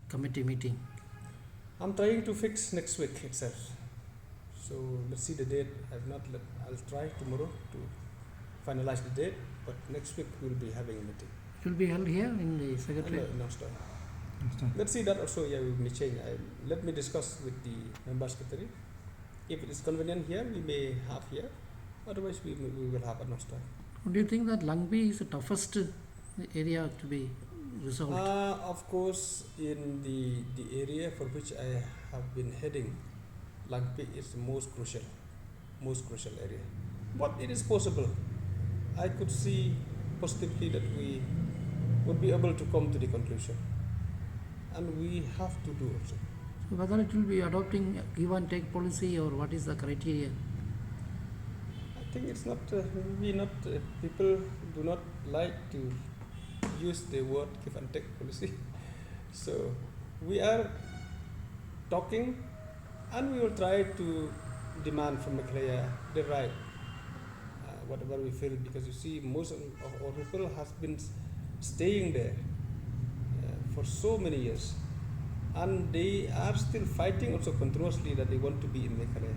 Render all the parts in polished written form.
committee meeting? I'm trying to fix next week itself. So let's see the date. I'll try tomorrow to finalize the date, but next week we'll be having a meeting. It will be held here in the secretariat? No, sorry. Let's see that also. Yeah, we may change. Let me discuss with the member secretary. If it is convenient here, we may have here. Otherwise, we will have at Nostra. Do you think that Langbi is the toughest area to be resolved? Of course, in the area for which I have been heading, Langbi is the most crucial area. But it is possible. I could see positively that we would be able to come to the conclusion. And we have to do it. So whether it will be adopting give and take policy, or what is the criteria? I think it's not, people do not like to use the word give and take policy. So we are talking, and we will try to demand from Meghalaya the right, whatever we feel, because you see most of our people has been staying there for so many years, and they are still fighting also continuously that they want to be in Meghalaya.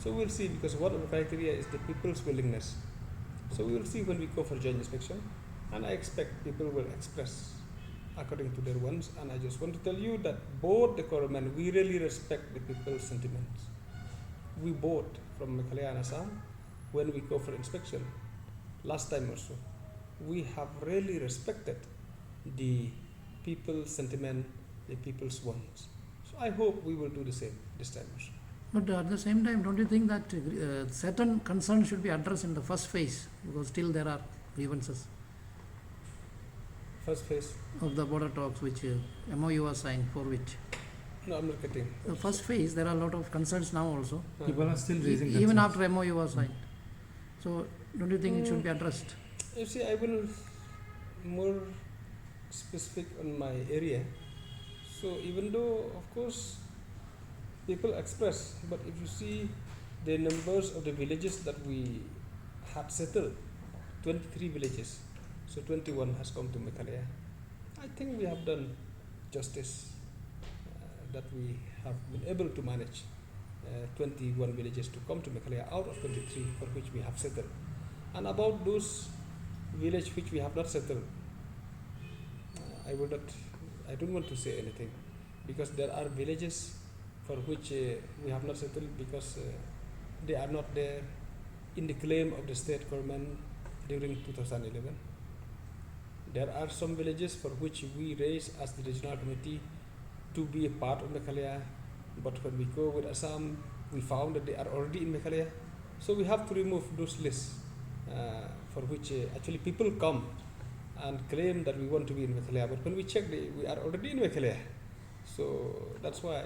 So we'll see, because one of the criteria is the people's willingness. So we will see when we go for joint inspection, and I expect people will express according to their wants. And I just want to tell you that both the government, we really respect the people's sentiments. We both, from Meghalaya and Assam, when we go for inspection, last time also, we have really respected the people's sentiment, the people's wants. So I hope we will do the same this time also. But at the same time, don't you think that certain concerns should be addressed in the first phase, because still there are grievances? First phase of the border talks, which MOU was signed for which? No, I'm not getting. The first phase, there are a lot of concerns now also. People are still raising concerns. Even after MOU was signed. So don't you think it should be addressed? You see, I will more specific on my area. So even though, of course, people express, but if you see the numbers of the villages that we had settled, 23 villages, so 21 has come to Meghalaya. I think we have done justice, that we have been able to manage 21 villages to come to Meghalaya out of 23 for which we have settled. And about those villages which we have not settled, I don't want to say anything, because there are villages for which we have not settled because they are not there in the claim of the state government during 2011. There are some villages for which we raised as the regional committee to be a part of Meghalaya, but when we go with Assam, we found that they are already in Meghalaya. So we have to remove those lists for which actually people come and claim that we want to be in Meghalaya, but when we check, we are already in Meghalaya. So that's why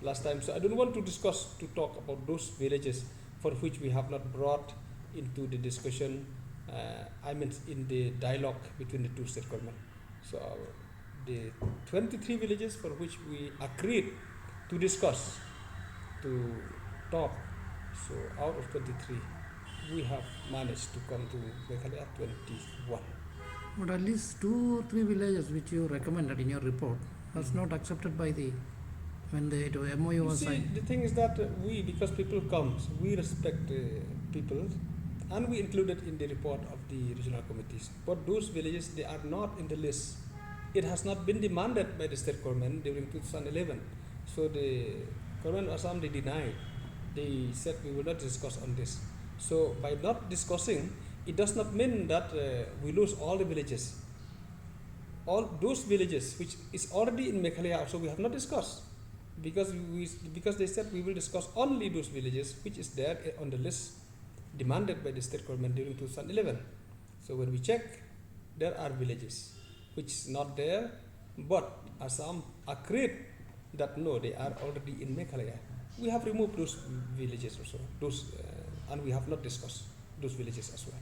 last time, so I don't want to talk about those villages for which we have not brought into the discussion, I mean in the dialogue between the two state government. So the 23 villages for which we agreed to discuss, to talk, so out of 23, we have managed to come to Meghalaya 21. But at least 2 or 3 villages which you recommended in your report was not accepted by when the MOU was signed. The thing is that because people come, so we respect people, and we included in the report of the regional committees. But those villages, they are not in the list. It has not been demanded by the state government during 2011. So the government of Assam, they denied. They said we will not discuss on this. So by not discussing, it does not mean that we lose all the villages. All those villages which is already in Meghalaya also we have not discussed, because they said we will discuss only those villages which is there on the list demanded by the state government during 2011. So when we check, there are villages which is not there, but Assam agreed that no, they are already in Meghalaya. We have removed those villages also, and we have not discussed those villages as well.